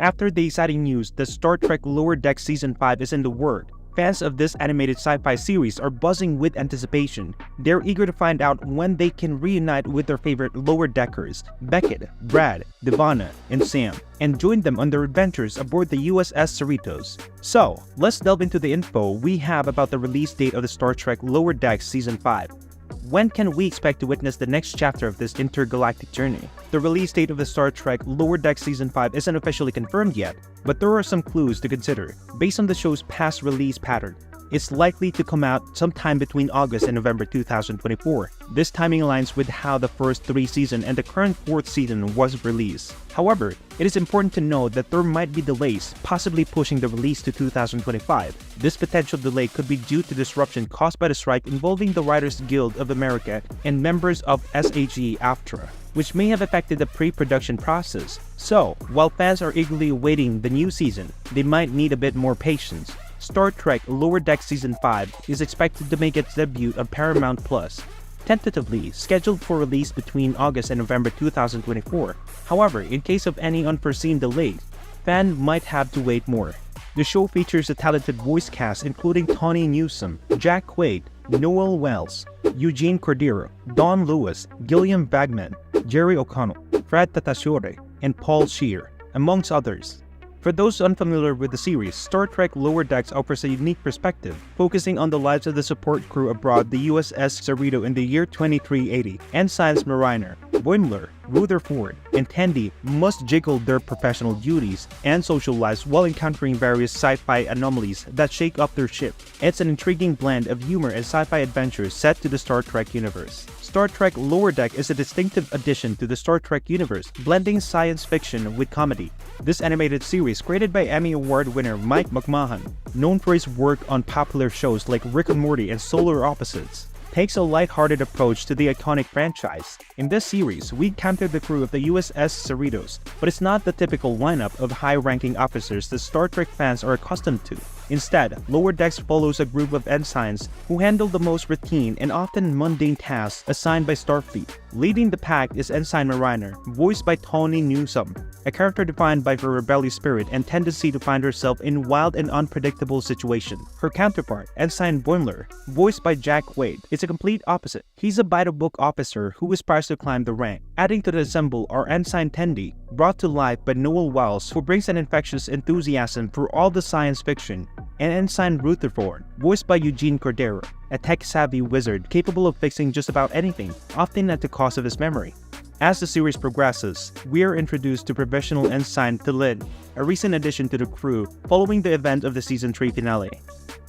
After the exciting news that Star Trek Lower Decks Season 5 is in the works, fans of this animated sci-fi series are buzzing with anticipation. They're eager to find out when they can reunite with their favorite Lower Deckers, Beckett, Brad, Devana, and Sam, and join them on their adventures aboard the USS Cerritos. So, let's delve into the info we have about the release date of the Star Trek Lower Decks Season 5. When can we expect to witness the next chapter of this intergalactic journey? The release date of the Star Trek Lower Decks Season 5 isn't officially confirmed yet, but there are some clues to consider. Based on the show's past release pattern, it's likely to come out sometime between August and November 2024. This timing aligns with how the first 3 seasons and the current 4th season was released. However, it is important to note that there might be delays, possibly pushing the release to 2025. This potential delay could be due to disruption caused by the strike involving the Writers Guild of America and members of SAG-AFTRA, which may have affected the pre-production process. So, while fans are eagerly awaiting the new season, they might need a bit more patience. Star Trek Lower Decks Season 5 is expected to make its debut on Paramount+, tentatively scheduled for release between August and November 2024. However, in case of any unforeseen delays, fans might have to wait more. The show features a talented voice cast including Tawny Newsome, Jack Quaid, Noel Wells, Eugene Cordero, Don Lewis, Gillian Bagman, Jerry O'Connell, Fred Tatasciore, and Paul Scheer, amongst others. For those unfamiliar with the series, Star Trek Lower Decks offers a unique perspective, focusing on the lives of the support crew aboard the USS Cerrito in the year 2380. Ensigns Mariner, Boimler, Rutherford, and Tendi must jiggle their professional duties and social lives while encountering various sci-fi anomalies that shake up their ship. It's an intriguing blend of humor and sci-fi adventures set to the Star Trek universe. Star Trek Lower Deck is a distinctive addition to the Star Trek universe, blending science fiction with comedy. This animated series, created by Emmy Award winner Mike McMahan, known for his work on popular shows like Rick and Morty and Solar Opposites, takes a lighthearted approach to the iconic franchise. In this series, we encounter the crew of the USS Cerritos, but it's not the typical lineup of high-ranking officers that Star Trek fans are accustomed to. Instead, Lower Decks follows a group of ensigns who handle the most routine and often mundane tasks assigned by Starfleet. Leading the pack is Ensign Mariner, voiced by Tawny Newsome, a character defined by her rebellious spirit and tendency to find herself in wild and unpredictable situations. Her counterpart, Ensign Boimler, voiced by Jack Quaid, is a complete opposite. He's a by-the-book officer who aspires to climb the rank. Adding to the ensemble are Ensign Tendi, brought to life by Noel Wells, who brings an infectious enthusiasm for all the science fiction, and Ensign Rutherford, voiced by Eugene Cordero, a tech-savvy wizard capable of fixing just about anything, often at the cost of his memory. As the series progresses, we are introduced to Professional Ensign T'Lyn, a recent addition to the crew following the event of the Season 3 finale.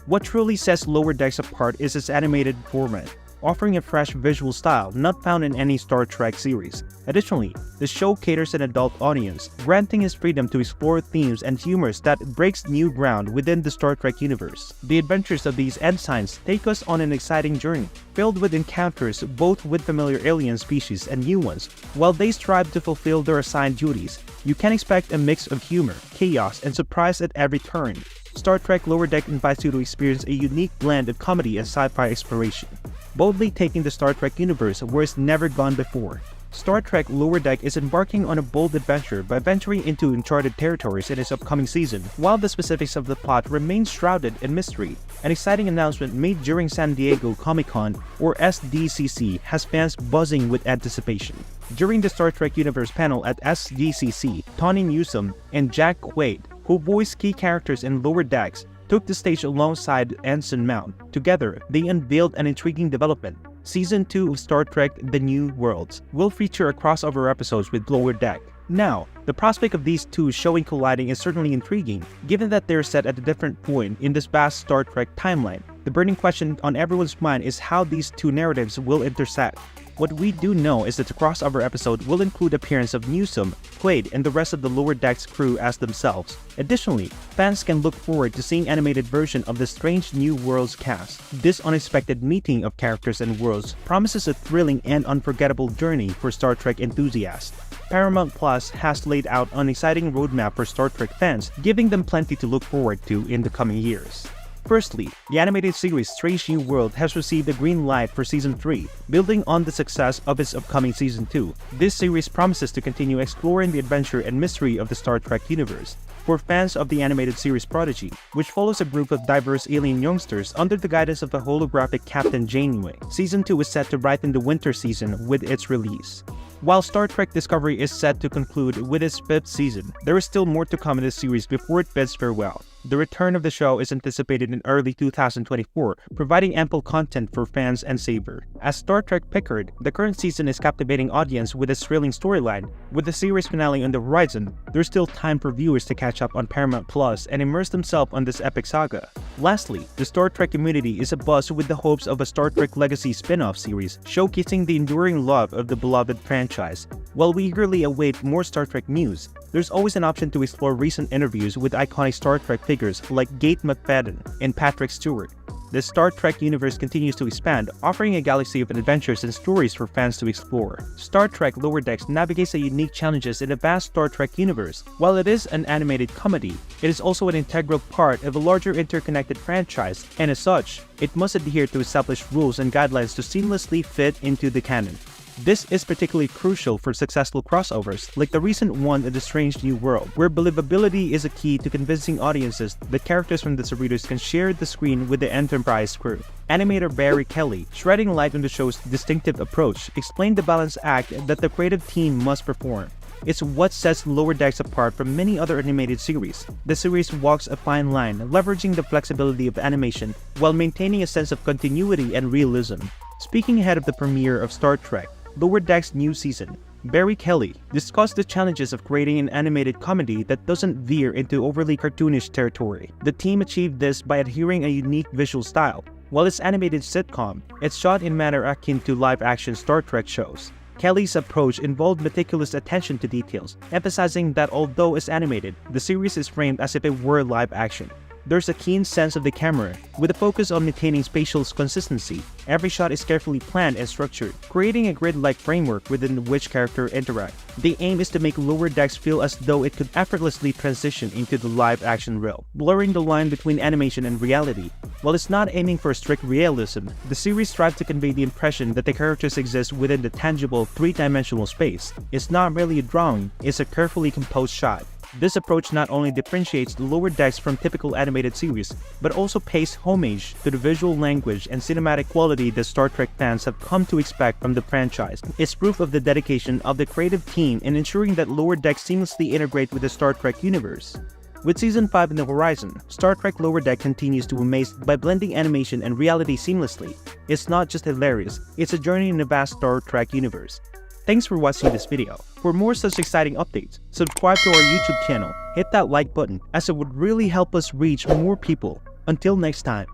What truly sets Lower Decks apart is its animated format, offering a fresh visual style not found in any Star Trek series. Additionally, the show caters an adult audience, granting us freedom to explore themes and humors that breaks new ground within the Star Trek universe. The adventures of these ensigns take us on an exciting journey, filled with encounters both with familiar alien species and new ones. While they strive to fulfill their assigned duties, you can expect a mix of humor, chaos, and surprise at every turn. Star Trek Lower Deck invites you to experience a unique blend of comedy and sci-fi exploration, boldly taking the Star Trek universe where it's never gone before. Star Trek Lower Deck is embarking on a bold adventure by venturing into uncharted territories in its upcoming season. While the specifics of the plot remain shrouded in mystery, an exciting announcement made during San Diego Comic-Con, or SDCC, has fans buzzing with anticipation. During the Star Trek Universe panel at SDCC, Tawny Newsome and Jack Quaid, who voiced key characters in Lower Decks, took the stage alongside Anson Mount. Together, they unveiled an intriguing development. Season 2 of Star Trek The New Worlds will feature a crossover episodes with Lower Deck. Now, the prospect of these two showing colliding is certainly intriguing, given that they're set at a different point in this vast Star Trek timeline. The burning question on everyone's mind is how these two narratives will intersect. What we do know is that the crossover episode will include appearance of Newsome, Quaid, and the rest of the Lower Decks crew as themselves. Additionally, fans can look forward to seeing animated version of the Strange New Worlds cast. This unexpected meeting of characters and worlds promises a thrilling and unforgettable journey for Star Trek enthusiasts. Paramount Plus has laid out an exciting roadmap for Star Trek fans, giving them plenty to look forward to in the coming years. Firstly, the animated series Strange New World has received a green light for Season 3, building on the success of its upcoming Season 2. This series promises to continue exploring the adventure and mystery of the Star Trek universe. For fans of the animated series Prodigy, which follows a group of diverse alien youngsters under the guidance of a holographic Captain Janeway, Season 2 is set to brighten the winter season with its release. While Star Trek Discovery is set to conclude with its 5th season, there is still more to come in this series before it bids farewell. The return of the show is anticipated in early 2024, providing ample content for fans and savor. As Star Trek Picard, the current season is captivating audience with a thrilling storyline. With the series finale on the horizon, there's still time for viewers to catch up on Paramount Plus and immerse themselves on this epic saga. Lastly, the Star Trek community is abuzz with the hopes of a Star Trek Legacy spin-off series, showcasing the enduring love of the beloved franchise. While we eagerly await more Star Trek news, there's always an option to explore recent interviews with iconic Star Trek figures like Gate McFadden and Patrick Stewart. The Star Trek universe continues to expand, offering a galaxy of adventures and stories for fans to explore. Star Trek Lower Decks navigates the unique challenges in a vast Star Trek universe. While it is an animated comedy, it is also an integral part of a larger interconnected franchise, and as such, it must adhere to established rules and guidelines to seamlessly fit into the canon. This is particularly crucial for successful crossovers, like the recent one in The Strange New World, where believability is a key to convincing audiences that characters from the Cerritos can share the screen with the Enterprise crew. Animator Barry Kelly, shedding light on the show's distinctive approach, explained the balance act that the creative team must perform. It's what sets Lower Decks apart from many other animated series. The series walks a fine line, leveraging the flexibility of animation while maintaining a sense of continuity and realism. Speaking ahead of the premiere of Star Trek Lower Decks' new season, Barry Kelly discussed the challenges of creating an animated comedy that doesn't veer into overly cartoonish territory. The team achieved this by adhering a unique visual style. While it's animated sitcom, it's shot in manner akin to live-action Star Trek shows. Kelly's approach involved meticulous attention to details, emphasizing that although it's animated, the series is framed as if it were live action. There's a keen sense of the camera, with a focus on maintaining spatial consistency. Every shot is carefully planned and structured, creating a grid-like framework within which characters interact. The aim is to make Lower Decks feel as though it could effortlessly transition into the live-action realm, blurring the line between animation and reality. While it's not aiming for strict realism, the series strives to convey the impression that the characters exist within the tangible, three-dimensional space. It's not merely a drawing, it's a carefully composed shot. This approach not only differentiates Lower Decks from typical animated series, but also pays homage to the visual language and cinematic quality that Star Trek fans have come to expect from the franchise. It's proof of the dedication of the creative team in ensuring that Lower Decks seamlessly integrate with the Star Trek universe. With Season 5 in the horizon, Star Trek Lower Deck continues to amaze by blending animation and reality seamlessly. It's not just hilarious, it's a journey in the vast Star Trek universe. Thanks for watching this video. For more such exciting updates, subscribe to our YouTube channel, hit that like button as it would really help us reach more people. Until next time.